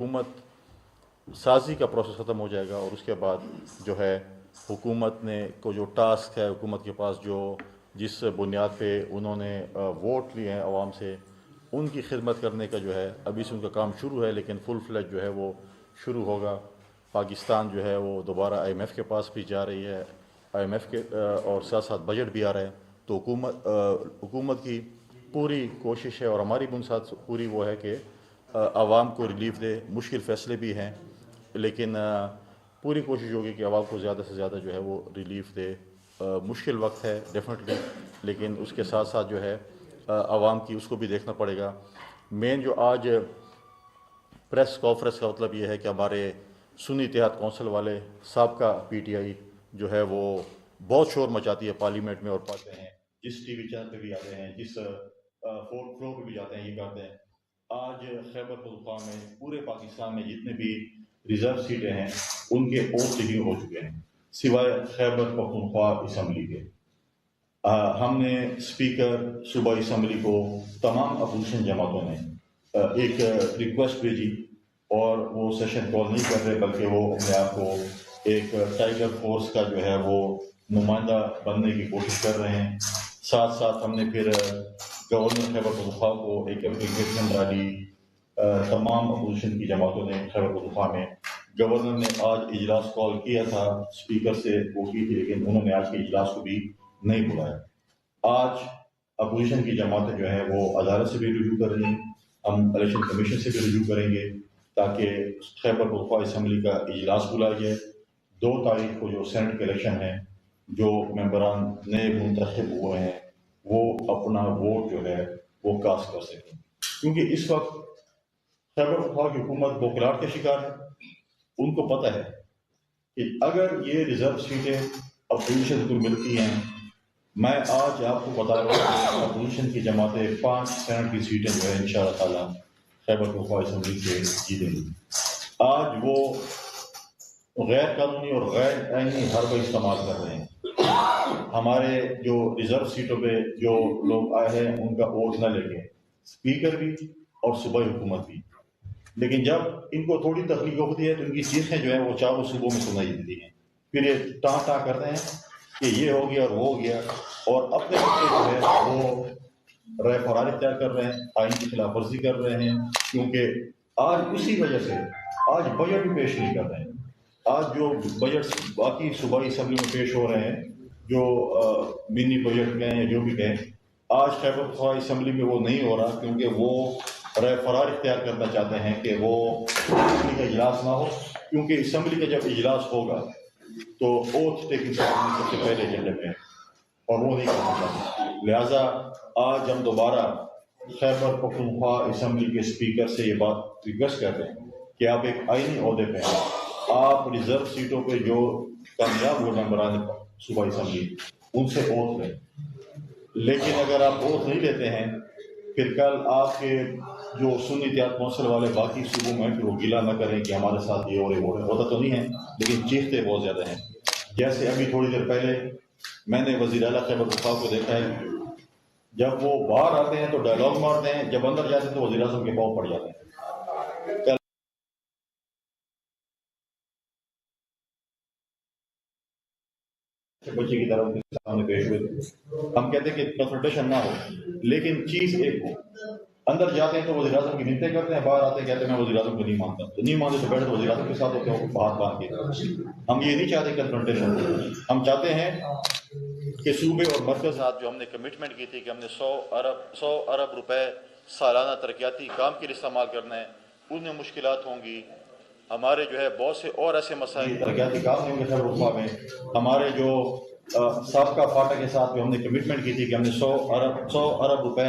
حکومت سازی کا پروسیس ختم ہو جائے گا اور اس کے بعد جو ہے حکومت نے کو جو ٹاسک ہے حکومت کے پاس جو جس بنیاد پہ انہوں نے ووٹ لیے ہیں عوام سے ان کی خدمت کرنے کا جو ہے ابھی سے ان کا کام شروع ہے، لیکن فل فلیج جو ہے وہ شروع ہوگا۔ پاکستان جو ہے وہ دوبارہ آئی ایم ایف کے پاس بھی جا رہی ہے، آئی ایم ایف کے اور ساتھ ساتھ بجٹ بھی آ رہا ہے، تو حکومت کی پوری کوشش ہے اور ہماری بھی ساتھ پوری وہ ہے کہ عوام کو ریلیف دے۔ مشکل فیصلے بھی ہیں لیکن پوری کوشش ہوگی کہ عوام کو زیادہ سے زیادہ جو ہے وہ ریلیف دے۔ مشکل وقت ہے ڈیفینیٹلی، لیکن اس کے ساتھ ساتھ جو ہے عوام کی اس کو بھی دیکھنا پڑے گا۔ مین جو آج پریس کانفرنس کا مطلب یہ ہے کہ ہمارے سنی اتحاد کونسل والے سابقہ پی ٹی آئی جو ہے وہ بہت شور مچاتی ہے پارلیمنٹ میں، اور پاتے ہیں جس ٹی وی چینل پہ بھی آتے ہیں، جس فورتھ فلور پہ بھی جاتے ہیں، یہ کرتے ہیں۔ آج خیبر پختونخوا میں پورے پاکستان میں جتنے بھی ریزرو سیٹیں ہیں ان کے ووٹ ٹیکنگ ہو چکے ہیں سوائے خیبر پختونخوا اسمبلی کے۔ ہم نے اسپیکر صوبائی اسمبلی کو تمام اپوزیشن جماعتوں نے ایک ریکویسٹ بھیجی، اور وہ سیشن کال نہیں کر رہے بلکہ وہ اپنے آپ کو ایک ٹائیگر فورس کا جو ہے وہ نمائندہ بننے کی کوشش کر رہے ہیں۔ ساتھ ساتھ ہم نے پھر گورنر خیبر پختونخوا کو ایک اپلیکیشن ڈالی، تمام اپوزیشن کی جماعتوں نے خیبر پختونخوا میں۔ گورنر نے آج اجلاس کال کیا تھا، اسپیکر سے وہ کی تھی، لیکن انہوں نے آج کے اجلاس کو بھی نہیں بلایا۔ آج اپوزیشن کی جماعتیں جو ہے وہ عدالت سے بھی رجوع کر رہی ہیں، ہم الیکشن کمیشن سے بھی رجوع کریں گے تاکہ خیبر پختونخوا اسمبلی کا اجلاس بلایا جائے۔ 2 تاریخ کو جو سینٹ کے الیکشن ہے، جو ممبران نئے منتخب ہوئے ہیں وہ اپنا ووٹ جو ہے وہ کاسٹ کر سکیں، کیونکہ اس وقت خیبر پختونخوا کی حکومت بوکھلاہٹ کے شکار ہے۔ ان کو پتہ ہے کہ اگر یہ ریزرو سیٹیں اپوزیشن کو ملتی ہیں، میں آج آپ کو بتا رہا ہوں کہ اپوزیشن کی جماعتیں 5 سینٹ کی سیٹیں جو ہے انشاءاللہ تعالیٰ خیبر پختونخوا اسمبلی سے جیتیں گی۔ آج وہ غیر قانونی اور غیر آئینی حربہ استعمال کر رہے ہیں۔ ہمارے جو ریزرو سیٹوں پہ جو لوگ آئے ہیں ان کا ووٹ نہ لے کے، اسپیکر بھی اور صوبائی حکومت بھی، لیکن جب ان کو تھوڑی تکلیف ہوتی ہے تو ان کی چیخیں جو ہیں وہ چاروں صوبوں میں سنائی دیتی ہیں۔ پھر یہ ٹاں کرتے ہیں کہ یہ ہو گیا اور وہ ہو گیا، اور اپنے جو ہے وہ رائے فرار اختیار کر رہے ہیں، آئین کی خلاف ورزی کر رہے ہیں، کیونکہ آج اسی وجہ سے آج بجٹ بھی پیش نہیں کر رہے ہیں۔ آج جو بجٹ باقی صوبائی اسمبلی میں پیش ہو رہے ہیں، جو منی بجٹ کہیں یا جو بھی کہیں، آج خیبر پختونخوا اسمبلی میں وہ نہیں ہو رہا، کیونکہ وہ رائے فرار اختیار کرنا چاہتے ہیں کہ وہ اسمبلی کا اجلاس نہ ہو، کیونکہ اسمبلی کا جب اجلاس ہوگا تو اوتھ ٹیکنگ سیریمنی سب سے پہلے ایجنڈے میں ہے، اور وہ نہیں کرنا چاہتے۔ لہٰذا آج ہم دوبارہ خیبر پختونخوا اسمبلی کے اسپیکر سے یہ بات ریکویسٹ کرتے ہیں کہ آپ ایک آئینی عہدے پہ ہیں، آپ ریزرو سیٹوں پہ جو کامیاب ہو ممبران صوبائی اسمبلی ان سے اوتھ لیں، لیکن اگر آپ اوتھ نہیں لیتے ہیں پھر کل آپ کے جو سنی اتحاد کونسل والے باقی صوبوں میں پھر وہ گلا نہ کریں کہ ہمارے ساتھ یہ ہو رہے ہو رہے، ہوتا تو نہیں ہے لیکن چیختے بہت زیادہ ہیں۔ جیسے ابھی تھوڑی دیر پہلے میں نے وزیر اعلیٰ خیبر پختونخوا کو دیکھا ہے، جب وہ باہر آتے ہیں تو ڈائلاگ مارتے ہیں، جب اندر جاتے ہیں تو وزیر اعظم کے پاؤں پڑ جاتے ہیں۔ بچے کی طرف سامنے پیش ہوئے تھے، ہم کہتے ہیں کہ کنسلٹیشن نہ ہو، لیکن چیز ایک ہو۔ اندر جاتے ہیں تو وزیر اعظم کی منتیں کرتے ہیں، باہر آتے ہیں کہتے ہیں میں وزیر اعظم کو نہیں مانتا، تو نہیں مانتے تو بیٹھے تو وزیر اعظم کے ساتھ ہوتے ہیں ہاتھ باندھ کے۔ ہم یہ نہیں چاہتے کنفرنٹیشن، ہم چاہتے ہیں کہ صوبے اور مرکز ساتھ جو ہم نے کمٹمنٹ کی تھی کہ ہم نے 100 ارب روپے سالانہ ترقیاتی کام کے لیے استعمال کرنا ہے، ان میں مشکلات ہوں گی۔ ہمارے جو ہے بہت سے اور ایسے مسائل ترقیاتی کام نہیں ہوں گے خیبر پختونخوا میں۔ ہمارے جو سابقہ فاٹا کے ساتھ جو ہم نے کمٹمنٹ کی تھی کہ ہم نے 100 ارب روپے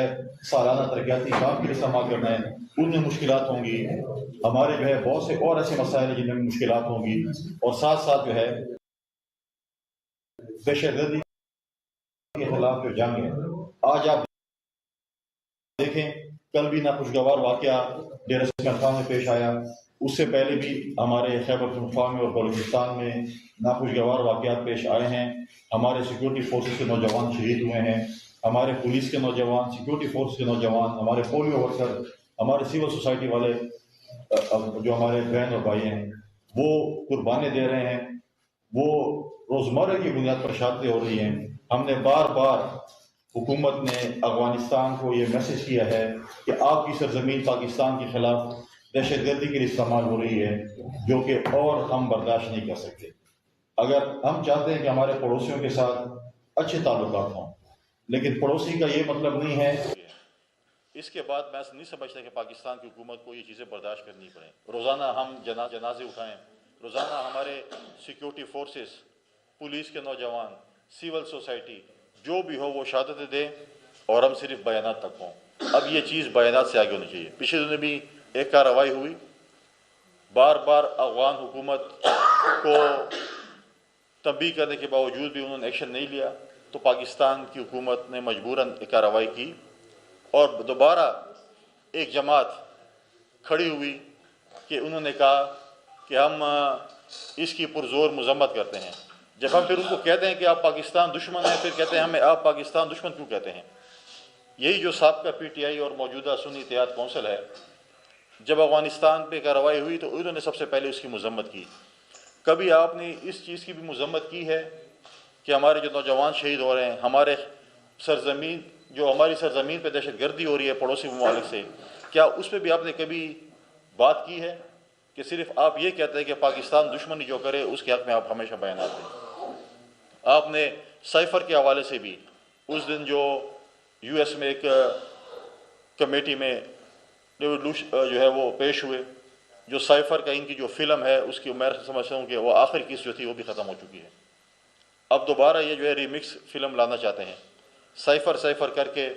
سالانہ ترقیاتی کام کے لیے استعمال کرنا ہے، ان میں مشکلات ہوں گی۔ ہمارے جو ہے بہت سے اور ایسے مسائل ہیں جن میں مشکلات ہوں گی، اور ساتھ ساتھ جو ہے دہشت گردی کے خلاف جو جنگ ہے۔ آج آپ دیکھیں کل بھی ناخوشگوار واقعہ ڈیرہ اسماعیل خان میں پیش آیا، اس سے پہلے بھی ہمارے خیبر پختونخوا میں اور بلوچستان میں ناخوشگوار واقعات پیش آئے ہیں۔ ہمارے سیکورٹی فورسز کے نوجوان شہید ہوئے ہیں، ہمارے پولیس کے نوجوان، سیکورٹی فورس کے نوجوان، ہمارے پولیو ورکر، ہمارے سول سوسائٹی والے جو ہمارے بہن اور بھائی ہیں وہ قربانی دے رہے ہیں، وہ روزمرہ کی بنیاد پر شہادتیں ہو رہی ہیں۔ ہم نے بار بار حکومت نے افغانستان کو یہ میسج کیا ہے کہ آپ کی سرزمین پاکستان کے خلاف دہشت گردی کے لیے استعمال ہو رہی ہے، جو کہ اور ہم برداشت نہیں کر سکتے۔ اگر ہم چاہتے ہیں کہ ہمارے پڑوسیوں کے ساتھ اچھے تعلقات ہوں، لیکن پڑوسی کا یہ مطلب نہیں ہے۔ اس کے بعد میں نہیں سمجھتا کہ پاکستان کی حکومت کو یہ چیزیں برداشت کرنی پڑیں۔ روزانہ ہم جنازے اٹھائیں، روزانہ ہمارے سیکیورٹی فورسز، پولیس کے نوجوان، سول سوسائٹی جو بھی ہو وہ شہادتیں دیں اور ہم صرف بیانات تک ہوں۔ اب یہ چیز بیانات سے آگے ہونی چاہیے۔ پچھلے دنوں بھی ایک کارروائی ہوئی، بار بار افغان حکومت کو تنبیہ کرنے کے باوجود بھی انہوں نے ایکشن نہیں لیا، تو پاکستان کی حکومت نے مجبوراً ایک کارروائی کی اور دوبارہ ایک جماعت کھڑی ہوئی کہ انہوں نے کہا کہ ہم اس کی پرزور مذمت کرتے ہیں۔ جب ہم پھر ان کو کہتے ہیں کہ آپ پاکستان دشمن ہیں، پھر کہتے ہیں ہمیں آپ پاکستان دشمن کیوں کہتے ہیں؟ یہی جو سابقہ پی ٹی آئی اور موجودہ سنی اتحاد کونسل ہے، جب افغانستان پہ کارروائی ہوئی تو انہوں نے سب سے پہلے اس کی مذمت کی۔ کبھی آپ نے اس چیز کی بھی مذمت کی ہے کہ ہمارے جو نوجوان شہید ہو رہے ہیں، ہمارے سرزمین جو ہماری سرزمین پہ دہشت گردی ہو رہی ہے پڑوسی ممالک سے، کیا اس پہ بھی آپ نے کبھی بات کی ہے کہ صرف آپ یہ کہتے ہیں کہ پاکستان دشمنی جو کرے اس کے حق میں آپ ہمیشہ بیانات دیں؟ آپ نے سائفر کے حوالے سے بھی اس دن جو یو ایس میں ایک کمیٹی میں جو ہے وہ پیش ہوئے، جو سائفر کا ان کی جو فلم ہے اس کی میں سمجھتا ہوں کہ وہ آخری قسط جو تھی وہ بھی ختم ہو چکی ہے۔ اب دوبارہ یہ جو ہے ریمکس فلم لانا چاہتے ہیں، سائفر کر کے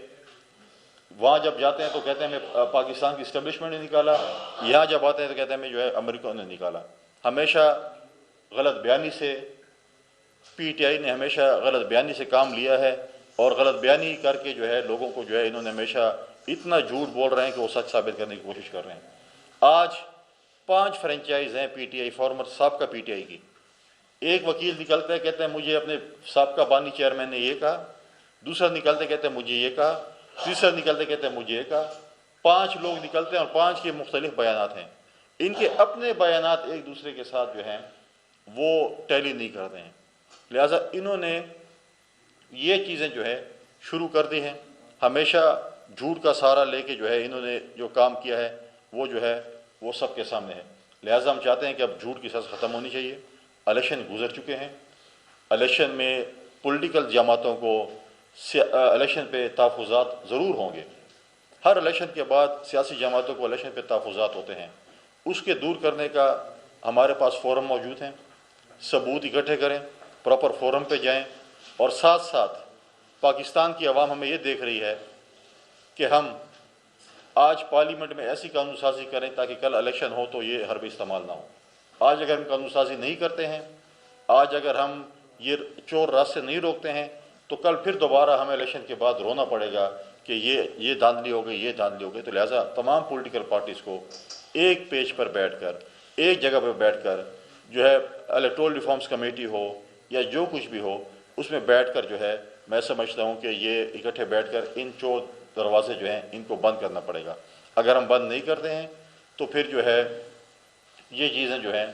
وہاں جب جاتے ہیں تو کہتے ہیں ہمیں پاکستان کی اسٹیبلشمنٹ نے نکالا، یہاں جب آتے ہیں تو کہتے ہیں ہمیں جو ہے امریکہ نے نکالا۔ ہمیشہ غلط بیانی سے پی ٹی آئی نے ہمیشہ غلط بیانی سے کام لیا ہے، اور غلط بیانی کر کے جو ہے لوگوں کو جو ہے انہوں نے ہمیشہ اتنا جھوٹ بول رہے ہیں کہ وہ سچ ثابت کرنے کی کوشش کر رہے ہیں۔ آج 5 فرنچائز ہیں پی ٹی آئی فارمر سابقہ پی ٹی آئی کی۔ ایک وکیل نکلتا ہے کہتے ہیں مجھے اپنے سابقہ بانی چیئرمین نے یہ کہا، دوسرا نکلتے کہتے ہیں مجھے یہ کہا، تیسرا نکلتے کہتے ہیں مجھے یہ کہا۔ 5 لوگ نکلتے ہیں اور 5 کے مختلف بیانات ہیں۔ ان کے اپنے بیانات ایک دوسرے کے ساتھ جو ہیں وہ ٹیلی نہیں کرتے ہیں، لہٰذا انہوں نے یہ چیزیں جو ہے شروع کر دی ہیں۔ ہمیشہ جھوٹ کا سہارا لے کے جو ہے انہوں نے جو کام کیا ہے وہ جو ہے وہ سب کے سامنے ہے۔ لہٰذا ہم چاہتے ہیں کہ اب جھوٹ کی سز ختم ہونی چاہیے۔ الیکشن گزر چکے ہیں، الیکشن میں پولیٹیکل جماعتوں کو الیکشن پہ تحفظات ضرور ہوں گے۔ ہر الیکشن کے بعد سیاسی جماعتوں کو الیکشن پہ تحفظات ہوتے ہیں، اس کے دور کرنے کا ہمارے پاس فورم موجود ہیں۔ ثبوت اکٹھے کریں، پراپر فورم پہ جائیں، اور ساتھ ساتھ پاکستان کی عوام ہمیں یہ دیکھ رہی ہے کہ ہم آج پارلیمنٹ میں ایسی قانون سازی کریں تاکہ کل الیکشن ہو تو یہ حربے استعمال نہ ہو۔ آج اگر ہم قانون سازی نہیں کرتے ہیں، آج اگر ہم یہ چور راستے نہیں روکتے ہیں، تو کل پھر دوبارہ ہمیں الیکشن کے بعد رونا پڑے گا کہ یہ دھاندلی ہو گئی، یہ دھاندلی ہو گئی۔ تو لہٰذا تمام پولیٹیکل پارٹیز کو ایک پیج پر بیٹھ کر، ایک جگہ پر بیٹھ کر جو ہے الیکٹورل ریفارمز کمیٹی ہو یا جو کچھ بھی ہو، اس میں بیٹھ کر جو ہے میں سمجھتا ہوں کہ یہ اکٹھے بیٹھ کر ان چور دروازے جو ہیں ان کو بند کرنا پڑے گا۔ اگر ہم بند نہیں کرتے ہیں تو پھر جو ہے یہ چیزیں جو ہیں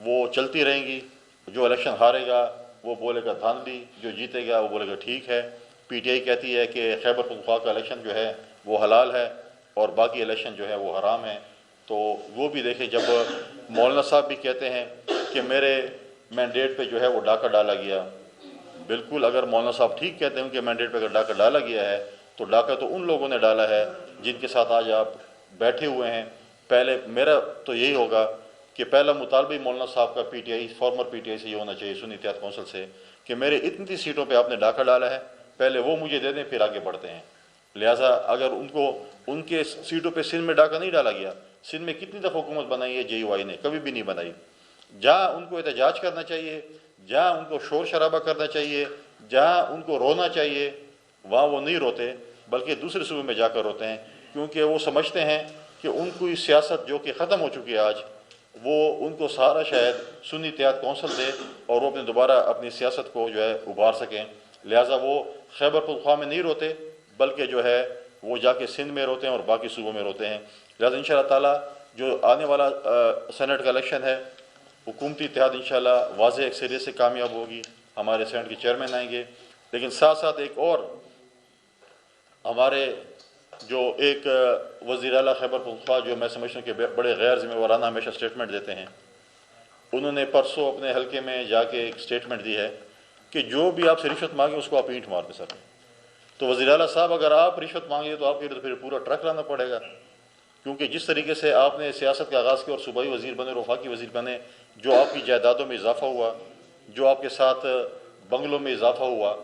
وہ چلتی رہیں گی۔ جو الیکشن ہارے گا وہ بولے گا دھاندلی، جو جیتے گا وہ بولے گا ٹھیک ہے۔ پی ٹی آئی کہتی ہے کہ خیبر پختونخوا کا الیکشن جو ہے وہ حلال ہے اور باقی الیکشن جو ہے وہ حرام ہے۔ تو وہ بھی دیکھیں، جب مولانا صاحب بھی کہتے ہیں کہ میرے مینڈیٹ پہ جو ہے وہ ڈاکہ ڈالا گیا، بالکل اگر مولانا صاحب ٹھیک کہتے ہیں کہ مینڈیٹ پہ اگر ڈاکہ ڈالا گیا ہے تو ڈاکہ تو ان لوگوں نے ڈالا ہے جن کے ساتھ آج آپ بیٹھے ہوئے ہیں۔ پہلے میرا تو یہی ہوگا کہ پہلا مطالبہ مولانا صاحب کا P T I former P T I سے یہ ہونا چاہیے، سنی اتحاد کونسل سے، کہ میرے اتنی سیٹوں پہ آپ نے ڈاکہ ڈالا ہے، پہلے وہ مجھے دے دیں پھر آگے بڑھتے ہیں۔ لہٰذا اگر ان کے سیٹوں پہ سندھ میں ڈاکہ نہیں ڈالا گیا، سندھ میں کتنی دفعہ حکومت بنائی ہے جے یو آئی نے؟ کبھی بھی نہیں بنائی۔ جہاں ان کو احتجاج کرنا چاہیے، جہاں ان کو شور شرابہ کرنا چاہیے، جہاں ان کو رونا چاہیے، وہاں وہ نہیں روتے بلکہ دوسرے صوبے میں جا کر روتے ہیں، کیونکہ وہ سمجھتے ہیں کہ ان کی سیاست جو کہ ختم ہو چکی ہے آج، وہ ان کو سہارا شاید سنی اتحاد کونسل دے اور وہ اپنے دوبارہ اپنی سیاست کو جو ہے ابھار سکیں۔ لہٰذا وہ خیبر پختونخوا میں نہیں روتے بلکہ جو ہے وہ جا کے سندھ میں روتے ہیں اور باقی صوبوں میں روتے ہیں۔ لہٰذا انشاءاللہ تعالیٰ جو آنے والا سینٹ کا الیکشن ہے حکومتی اتحاد انشاءاللہ واضح اکثریت سے کامیاب ہوگی، ہمارے سینٹ کے چیئرمین آئیں گے، لیکن ساتھ ساتھ ایک اور ہمارے جو ایک وزیر اعلیٰ خیبر پختونخوا جو میں سمجھتا ہوں کہ بڑے غیر ذمہ وارانہ ہمیشہ اسٹیٹمنٹ دیتے ہیں، انہوں نے پرسوں اپنے حلقے میں جا کے ایک اسٹیٹمنٹ دی ہے کہ جو بھی آپ سے رشوت مانگے اس کو آپ اینٹ مار دیں سر۔ تو وزیر اعلیٰ صاحب اگر آپ رشوت مانگے تو آپ کے لیے تو پھر پورا ٹرک لانا پڑے گا، کیونکہ جس طریقے سے آپ نے سیاست کا آغاز کیا اور صوبائی وزیر بنے اور وفاقی وزیر بنے، جو آپ کی جائیدادوں میں اضافہ ہوا، جو آپ کے ساتھ بنگلوں میں اضافہ ہوا،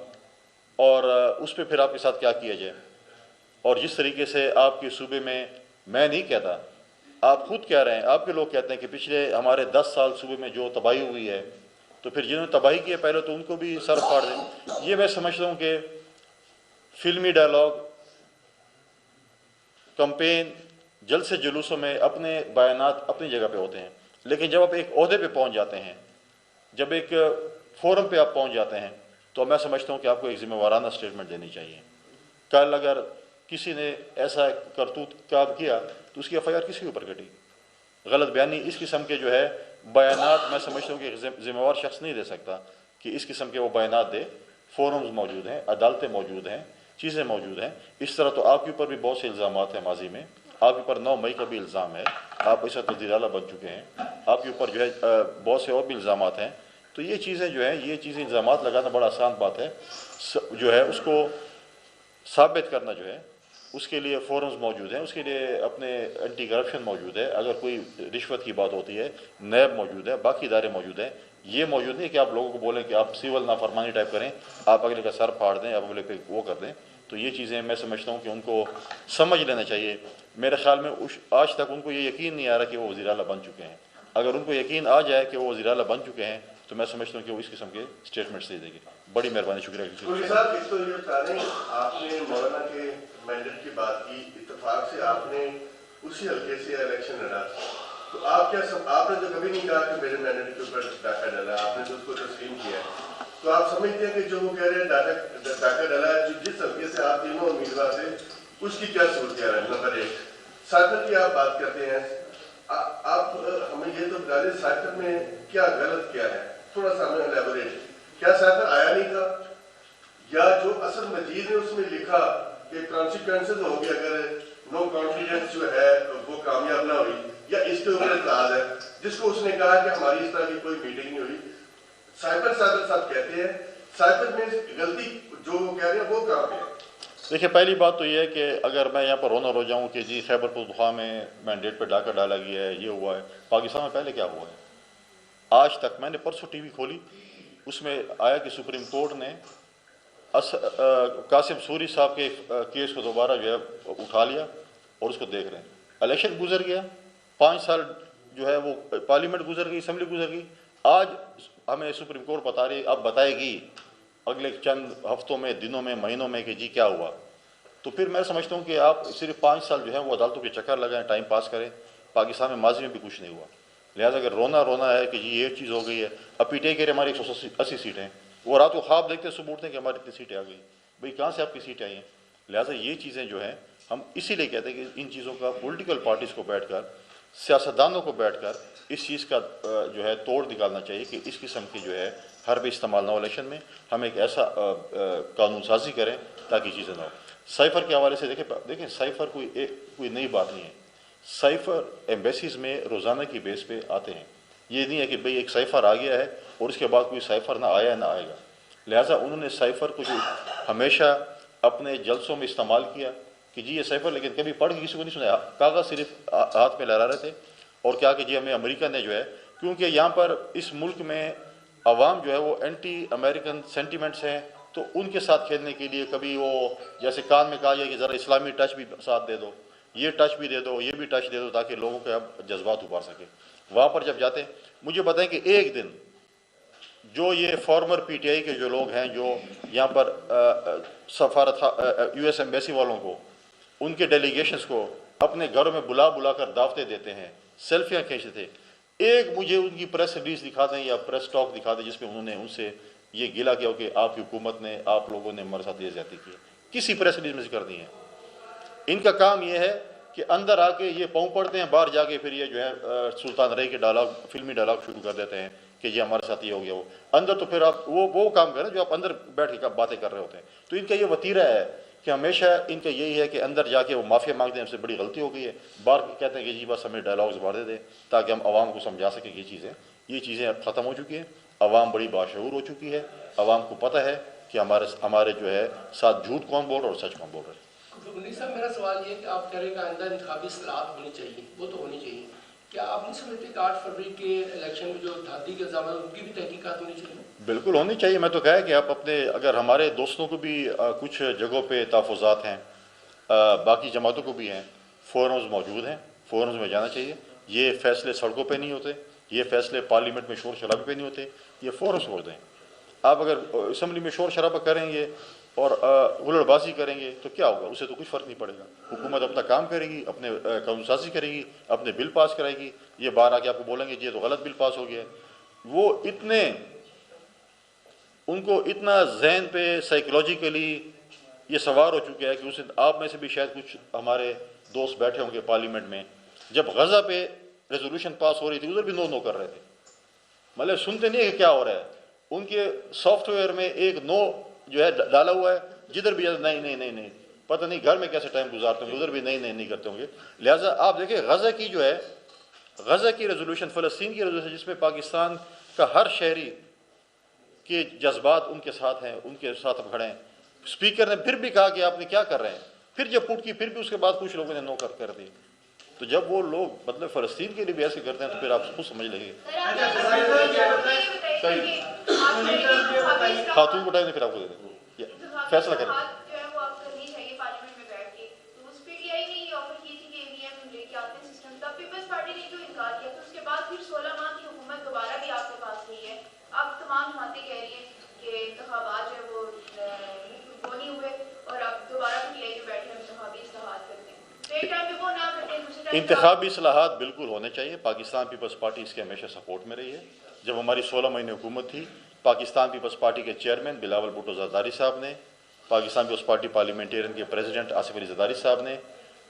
اور اس پہ پھر آپ کے ساتھ کیا کیا جائے، اور جس طریقے سے آپ کے صوبے میں نہیں کہتا، آپ خود کہہ رہے ہیں، آپ کے لوگ کہتے ہیں کہ پچھلے ہمارے 10 سال صوبے میں جو تباہی ہوئی ہے، تو پھر جنہوں نے تباہی کی ہے پہلے تو ان کو بھی سر پھاڑ دیں۔ یہ میں سمجھتا ہوں کہ فلمی ڈائلاگ، کمپین، جلسے جلوسوں میں اپنے بیانات اپنی جگہ پہ ہوتے ہیں، لیکن جب آپ ایک عہدے پہ پہنچ جاتے ہیں، جب ایک فورم پہ آپ پہنچ جاتے ہیں، تو میں سمجھتا ہوں کہ آپ کو ایک ذمہ وارانہ اسٹیٹمنٹ دینی چاہیے۔ کل اگر کسی نے ایسا کرتوت کام کیا تو اس کی ایف آئی آر کسی کے اوپر کٹی، غلط بیانی اس قسم کے جو ہے بیانات میں سمجھتا ہوں کہ ذمہ وار شخص نہیں دے سکتا کہ اس قسم کے وہ بیانات دے۔ فورمز موجود ہیں، عدالتیں موجود ہیں، چیزیں موجود ہیں۔ اس طرح تو آپ کے اوپر بھی بہت سے الزامات ہیں، ماضی میں آپ کے اوپر 9 مئی کا بھی الزام ہے، آپ اس وقت وزیر اعلیٰ بن چکے ہیں، آپ کے اوپر جو ہے بہت سے اور بھی الزامات ہیں۔ تو یہ چیزیں جو ہیں، یہ چیزیں الزامات لگانا بڑا آسان بات ہے، جو ہے اس کو ثابت کرنا جو ہے اس کے لیے فورمز موجود ہیں، اس کے لیے اپنے اینٹی کرپشن موجود ہے، اگر کوئی رشوت کی بات ہوتی ہے نیب موجود ہے، باقی ادارے موجود ہیں۔ یہ موجود نہیں کہ آپ لوگوں کو بولیں کہ آپ سیول نافرمانی ٹائپ کریں، آپ اگلے کا سر پھاڑ دیں، آپ اگلے پہ وہ کر دیں۔ تو یہ چیزیں میں سمجھتا ہوں کہ ان کو سمجھ لینا چاہیے۔ میرے خیال میں آج تک ان کو یہ یقین نہیں آ رہا کہ وہ وزیر اعلیٰ بن چکے ہیں۔ اگر ان کو یقین آ جائے کہ وہ وزیر اعلیٰ بن چکے ہیں تو میں سمجھتا ہوں کہ وہ اس قسم کے اسٹیٹمنٹس دے دیں گے۔ بڑی مہربانی، شکریہ۔ صاحب ایک تو یہ بتا دیں، آپ نے مولانا کے مینڈیٹ کی بات کی، اتفاق سے آپ نے اسی حلقے سے الیکشن لڑا، تو آپ نے تو کبھی نہیں کہا کہ میرے مینڈیٹ کے اوپر ڈاکہ ڈالا، آپ نے تو اس کو تسلیم کیا ہے۔ تو آپ سمجھتے ہیں کہ جو وہ کہہ رہے ہیں ڈاکہ ڈالا ہے، جس حلقے سے آپ تینوں امیدوار تھے، اس کی کیا صورتحال ہے؟ نمبر 1 سائفر کی آپ بات کرتے ہیں، آپ ہمیں یہ تو بتا دیں سائفر میں کیا غلط کیا ہے، تھوڑا سا ہمیں الیبوریٹ۔ کیا سائفر آیا نہیں تھا، یا جو اصل مجید نے اس میں لکھا کہ کانسیکوینسز ہوں گے اگر نو کانفیڈنس جو ہے وہ کامیاب نہ ہوئی، یا اس کے اوپر اعتراض ہے جس کو اس نے کہا کہ ہماری اس طرح کی کوئی میٹنگ نہیں ہوئی؟ سائفر صاحب کہتے ہیں سائفر میں غلطی جو وہ کہہ رہے ہیں وہ کہاں پہ؟ دیکھیے، پہلی بات تو یہ ہے کہ اگر میں یہاں پر رونا رو جاؤں کہ جی خیبر پختونخوا میں مینڈیٹ پہ ڈاکہ ڈالا گیا ہے، یہ ہوا ہے، پاکستان میں پہلے کیا ہوا ہے؟ آج تک میں نے پرسوں ٹی وی کھولی، اس میں آیا کہ سپریم کورٹ نے قاسم سوری صاحب کے کیس کو دوبارہ جو ہے اٹھا لیا اور اس کو دیکھ رہے ہیں۔ الیکشن گزر گیا، 5 سال جو ہے وہ پارلیمنٹ گزر گئی، اسمبلی گزر گئی، آج ہمیں سپریم کورٹ بتا رہی، اب بتائے گی اگلے چند ہفتوں میں، دنوں میں، مہینوں میں کہ جی کیا ہوا۔ تو پھر میں سمجھتا ہوں کہ آپ صرف 5 سال جو ہے وہ عدالتوں کے چکر لگائیں، ٹائم پاس کریں۔ پاکستان میں ماضی میں بھی کچھ نہیں ہوا، لہٰذا اگر رونا ہے کہ جی یہ چیز ہو گئی ہے، اب پی ٹی آئی کہہ رہے ہماری 180 سیٹیں، وہ رات کو خواب دیکھتے صبح اٹھتے ہیں کہ ہماری اتنی سیٹیں آ گئی، بھئی کہاں سے آپ کی سیٹیں آئی ہیں؟ لہٰذا یہ چیزیں جو ہیں ہم اسی لیے کہتے ہیں کہ ان چیزوں کا پولیٹیکل پارٹیز کو بیٹھ کر، سیاستدانوں کو بیٹھ کر اس چیز کا جو ہے توڑ نکالنا چاہیے کہ اس قسم کی جو ہے حرب استعمال نہ ہو الیکشن میں۔ ہم ایک ایسا قانون سازی کریں تاکہ چیزیں نہ ہو۔ سائفر کے حوالے سے دیکھیں سائفر کوئی نئی بات نہیں ہے۔ سائفر ایمبیسیز میں روزانہ کی بیس پہ آتے ہیں، یہ نہیں ہے کہ بھئی ایک سائفر آ گیا ہے اور اس کے بعد کوئی سائفر نہ آیا نہ آئے گا۔ لہٰذا انہوں نے سائفر کو جو ہمیشہ اپنے جلسوں میں استعمال کیا کہ جی یہ سائفر، لیکن کبھی پڑھ کے کسی کو نہیں سنا، کاغذ صرف ہاتھ میں لہرا رہے تھے اور کیا کہ جی ہمیں امریکہ نے جو ہے، کیونکہ یہاں پر اس ملک میں عوام جو ہے وہ اینٹی امریکن سینٹیمنٹس ہیں، تو ان کے ساتھ کھیلنے کے لیے کبھی وہ جیسے کان میں کہا جائے کہ ذرا اسلامی ٹچ بھی ساتھ دے دو، یہ ٹچ بھی دے دو، یہ بھی ٹچ دے دو، تاکہ لوگوں کے اب جذبات ابھار سکے۔ وہاں پر جب جاتے ہیں، مجھے بتائیں کہ ایک دن جو یہ فارمر پی ٹی آئی کے جو لوگ ہیں جو یہاں پر سفارت یو ایس ایمبیسی والوں کو، ان کے ڈیلیگیشنز کو اپنے گھروں میں بلا کر دعوتیں دیتے ہیں، سیلفیاں کھینچتے تھے، ایک مجھے ان کی پریس ریلیز دکھا دیں یا پریس ٹاک دکھا دیں جس میں انہوں نے ان سے یہ گلا کیا کہ آپ کی حکومت نے، آپ لوگوں نے ہمارے ساتھ یہ زیادتی کی، کسی پریس ریلیز میں ذکر نہیں ہے۔ ان کا کام یہ ہے کہ اندر آ کے یہ پاؤں پڑتے ہیں، باہر جا کے پھر یہ جو ہے سلطان رئی کے ڈائلاگ، فلمی ڈائلاگ شروع کر دیتے ہیں کہ یہ ہمارے ساتھ یہ ہو گیا وہ اندر، تو پھر آپ وہ کام کریں جو آپ اندر بیٹھ کے باتیں کر رہے ہوتے ہیں. تو ان کا یہ وتیرہ ہے کہ ہمیشہ ان کا یہی ہے کہ اندر جا کے وہ معافیا مانگتے ہیں، ہم سے بڑی غلطی ہو گئی ہے، باہر کہتے ہیں کہ جی بس ہمیں ڈائلاگز بڑھ دے دیں تاکہ ہم عوام کو سمجھا سکیں کہ یہ چیزیں اب ختم ہو چکی ہیں. عوام بڑی باشعور ہو چکی ہے، عوام کو پتہ ہے کہ ہمارے جو ہے ساتھ جھوٹ کون بول رہا ہے اور سچ کون بول رہا ہے. منیر صاحب میرا سوال یہ ہے کہ آپ کہہ رہے ہیں کہ آئندہ انتخابی اصلاحات ہونی چاہیے، وہ تو ہونی چاہیے، کیا آپ نہیں سمجھتے کہ 8 فروری کے الیکشن میں جو دھاندلی کے الزامات ہیں ان کی بھی تحقیقات ہونی چاہیے؟ بالکل ہونی چاہیے. میں تو کہا کہ آپ اگر ہمارے دوستوں کو بھی کچھ جگہوں پہ تحفظات ہیں، باقی جماعتوں کو بھی ہیں، فورمز موجود ہیں، فورمز میں جانا چاہیے. یہ فیصلے سڑکوں پہ نہیں ہوتے، یہ فیصلے پارلیمنٹ میں شور شرابے پہ نہیں ہوتے، یہ فورمز ہوتے ہیں. آپ اگر اسمبلی میں شور شرابہ کریں گے اور غلڑ بازی کریں گے تو کیا ہوگا؟ اسے تو کچھ فرق نہیں پڑے گا. حکومت اپنا کام کرے گی، اپنے قانون سازی کرے گی، اپنے بل پاس کرائے گی. یہ باہر آ کے آپ کو بولیں گے یہ تو غلط بل پاس ہو گیا ہے. وہ ان کو اتنا ذہن پہ سائیکولوجیکلی یہ سوار ہو چکا ہے کہ اسے آپ میں سے بھی شاید کچھ ہمارے دوست بیٹھے ہوں گے پارلیمنٹ میں، جب غزہ پہ ریزولوشن پاس ہو رہی تھی ادھر بھی نو کر رہے تھے. مطلب سنتے نہیں ہے کہ کیا ہو رہا ہے. ان کے سافٹ ویئر میں ایک نو جو ہے ڈالا ہوا ہے، جدھر بھی نہیں پتہ نہیں گھر میں کیسے ٹائم گزارتے ہوں گے، ادھر بھی نہیں کرتے ہوں گے. لہٰذا آپ دیکھیں غزہ کی ریزولوشن، فلسطین کی ریزولوشن، جس میں پاکستان کا ہر شہری کے جذبات ان کے ساتھ ہیں، ان کے ساتھ اب کھڑے ہیں. اسپیکر نے پھر بھی کہا کہ آپ نے کیا کر رہے ہیں، پھر جب پوٹ کی پھر بھی اس کے بعد کچھ لوگوں نے نو کر دی. تو جب وہ لوگ مطلب فلسطین کے لیے بھی ایسے کرتے ہیں تو پھر آپ خود سمجھ لیں گے. خاتون کو ٹائم نہیں، پھر آپ کو دے دیں فیصلہ کریں. انتخابی اصلاحات بالکل ہونے چاہیے. پاکستان پیپلز پارٹی اس کے ہمیشہ سپورٹ میں رہی ہے. جب ہماری 16 مہینے حکومت تھی، پاکستان پیپلز پارٹی کے چیئرمین بلاول بھٹو زرداری صاحب نے، پاکستان پیپلز پارٹی پارلیمنٹیرین کے پریزیڈنٹ آصف علی زرداری صاحب نے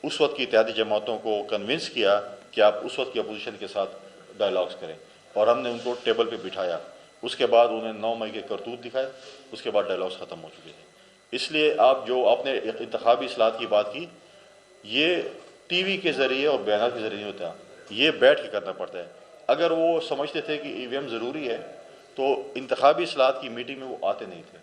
اس وقت کی اتحادی جماعتوں کو کنونس کیا کہ آپ اس وقت کی اپوزیشن کے ساتھ ڈائلاگز کریں، اور ہم نے ان کو ٹیبل پہ بٹھایا. اس کے بعد انہیں 9 مئی کے کرتوت دکھائے، اس کے بعد ڈائلاگز ختم ہو چکے تھے. اس لیے آپ نے انتخابی اصلاحات کی بات کی، یہ ٹی وی کے ذریعے اور بیانات کے ذریعے نہیں ہوتا، یہ بیٹھ کے کرنا پڑتا ہے. اگر وہ سمجھتے تھے کہ ای وی ایم ضروری ہے تو انتخابی اصلاحات کی میٹنگ میں وہ آتے نہیں تھے.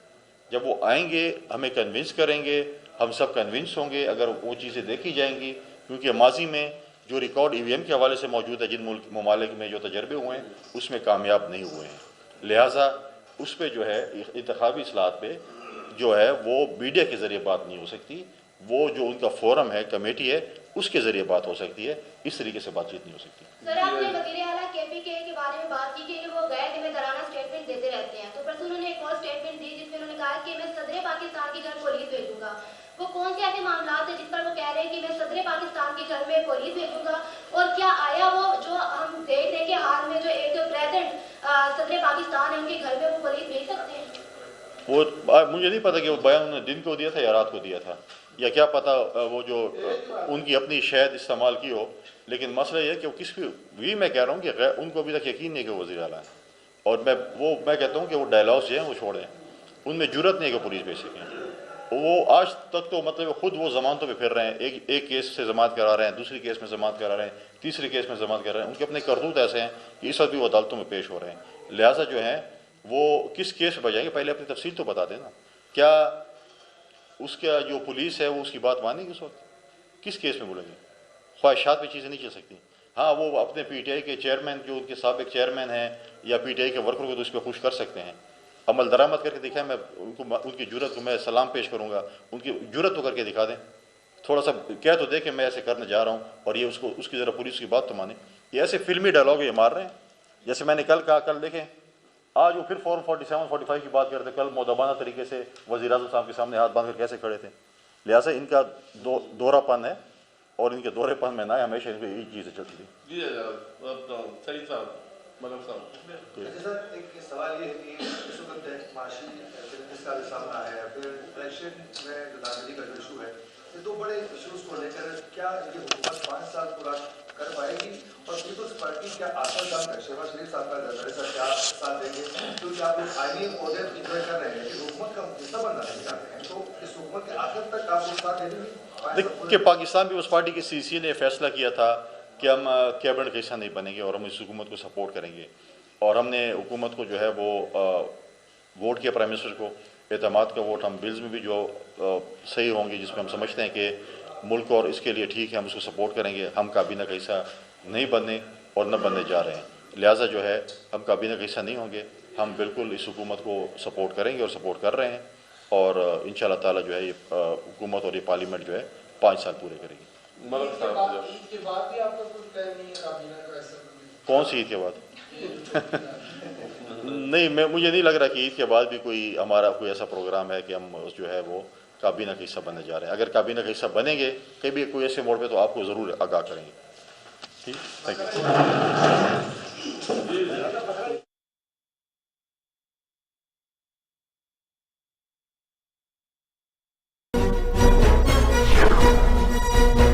جب وہ آئیں گے، ہمیں کنونس کریں گے، ہم سب کنونس ہوں گے اگر وہ چیزیں دیکھی جائیں گی. کیونکہ ماضی میں جو ریکارڈ ای وی ایم کے حوالے سے موجود ہے، جن ممالک میں جو تجربے ہوئے ہیں اس میں کامیاب نہیں ہوئے ہیں. لہٰذا اس پہ جو ہے انتخابی اصلاحات پہ جو ہے وہ میڈیا کے ذریعے بات نہیں ہو سکتی. وہ جو ان کا فورم ہے، کمیٹی ہے، اس کے ذریعے بات ہو سکتی ہے. اس طریقے سے بات چیت نہیں ہو سکتی. سر، آپ نے وزیر اعلیٰ KPK کے بارے میں بات کی کہ وہ غیر ذمہ دارانہ اسٹیٹمنٹ دیتے رہتے ہیں. تو پرسوں انہوں نے ایک اور اسٹیٹمنٹ دی جس میں انہوں نے کہا کہ میں صدر پاکستان کے گھر پولیس بھیجوں گا. وہ کون سے ایسے معاملات ہیں جس پر وہ کہہ رہے ہیں کہ میں صدر پاکستان کے گھر میں پولیس بھیجوں گا؟ اور کیا آیا وہ جو ہم دیکھ رہے ہیں کہ حال میں جو ایک پریزیڈنٹ صدر پاکستان ہے ان کے گھر میں وہ پولیس بھیج سکتے ہیں؟ وہ مجھے نہیں پتا کہ وہ بیان انہوں نے دن کو دیا تھا یا رات کو دیا تھا، یا کیا پتا وہ جو ان کی اپنی شہد استعمال کی ہو. لیکن مسئلہ یہ ہے کہ وہ کس بھی میں کہہ رہا ہوں کہ ان کو ابھی تک یقین نہیں کہ وہ وزیر اعلیٰ ہے. اور میں کہتا ہوں کہ وہ ڈائلاگس جو ہیں وہ چھوڑیں، ان میں جرت نہیں ہے کہ پولیس بھیج سکیں. وہ آج تک تو مطلب خود وہ ضمانتوں پہ پھر رہے ہیں. ایک کیس سے ضمانت کرا رہے ہیں، دوسری کیس میں ضمانت کرا رہے ہیں، تیسری کیس میں ضمانت کرا رہے ہیں. ان کے اپنے کرتوت ایسے ہیں کہ اس وقت بھی وہ عدالتوں میں پیش ہو رہے ہیں. لہٰذا جو ہے وہ کس کیس میں بجائیں گے، پہلے اپنی تفصیل تو بتا دیں نا. کیا اس کا جو پولیس ہے وہ اس کی بات مانے گی؟ اس وقت کس کیس میں بولیں گے؟ خواہشات پہ چیزیں نہیں چل سکتی. ہاں، وہ اپنے پی ٹی آئی کے چیئرمین جو ان کے سابق چیئرمین ہیں یا پی ٹی آئی کے ورکروں کو تو اس پہ خوش کر سکتے ہیں. عمل درآمد کر کے دکھائیں. میں ان کی جرت کو میں سلام پیش کروں گا. ان کی جرت تو کر کے دکھا دیں، تھوڑا سا کہہ تو دیں کہ میں ایسے کرنے جا رہا ہوں، اور یہ اس کی ذرا پولیس کی بات تو مانیں. یہ ایسے فلمی ڈائلاگ یہ مار رہے ہیں. جیسے میں نے کل کہا، کل دیکھیں آج وہ پھر فارم 47 45 کی بات کرتے. کل مؤدبانہ طریقے سے وزیر اعظم صاحب کے سامنے ہاتھ باندھ کر کیسے کھڑے تھے. لہٰذا ان کا دورہ پن ہے، اور ان کے دورے پن میں نہ ہمیشہ ان کو یہی چیزیں چلتی تھی. جی سعید صاحب، ملک صاحب. سر، ایک سوال یہ ہے کہ اس وقت معاشی چیلنجز کا بھی سامنا ہے، پھر الیکشن میں جو دھاندلی کا جو ایشو ہے یہ دو بڑے ایشوز کو لے کر کیا یہ حکومت 5 سال پورا کر پائے گی اور پیپلز پارٹی کیا آخر کام ہے؟ شہباز شریف صاحب کا نظر صاحب کیا ساتھ دیں گے کیونکہ آپ لوگ آئینی عہدے انجوائے کر رہے ہیں کہ حکومت کا حصہ بننا نہیں چاہتے ہیں تو اس حکومت کے آخر تک آپ لوگ ساتھ دیں گے؟ دیکھیے پاکستان پیپلز پارٹی کی CC نے فیصلہ کیا تھا کہ ہم کیبنٹ کا حصہ نہیں بنیں گے اور ہم اس حکومت کو سپورٹ کریں گے اور ہم نے حکومت کو جو ہے وہ ووٹ کیا پرائم منسٹر کو اعتماد کا ووٹ ہم بلز میں بھی جو صحیح ہوں گے جس میں ہم سمجھتے ہیں کہ ملک اور اس کے لیے ٹھیک ہے ہم اس کو سپورٹ کریں گے. ہم کابینہ کا حصہ نہیں بننے اور نہ بننے جا رہے ہیں لہٰذا جو ہے ہم کابینہ کا حصہ نہیں ہوں گے. ہم بالکل اس حکومت کو سپورٹ کریں گے اور سپورٹ کر رہے ہیں اور انشاءاللہ تعالیٰ جو ہے یہ حکومت اور یہ پارلیمنٹ جو ہے 5 سال پورے کرے گی. ملک صاحب عید کے بعد بھی آپ کا کچھ پلان نہیں ہے کابینہ کا ایسا؟ کون سی عید کے بعد؟ نہیں مجھے نہیں لگ رہا کہ عید کے بعد بھی کوئی ہمارا کوئی ایسا پروگرام ہے کہ ہم جو ہے وہ کابینہ کا حصہ بننے جا رہے ہیں. اگر کابینہ کا حصہ بنیں گے کبھی کوئی ایسے موڑ پہ تو آپ کو ضرور آگاہ کریں گے. ٹھیک، تھینک یو.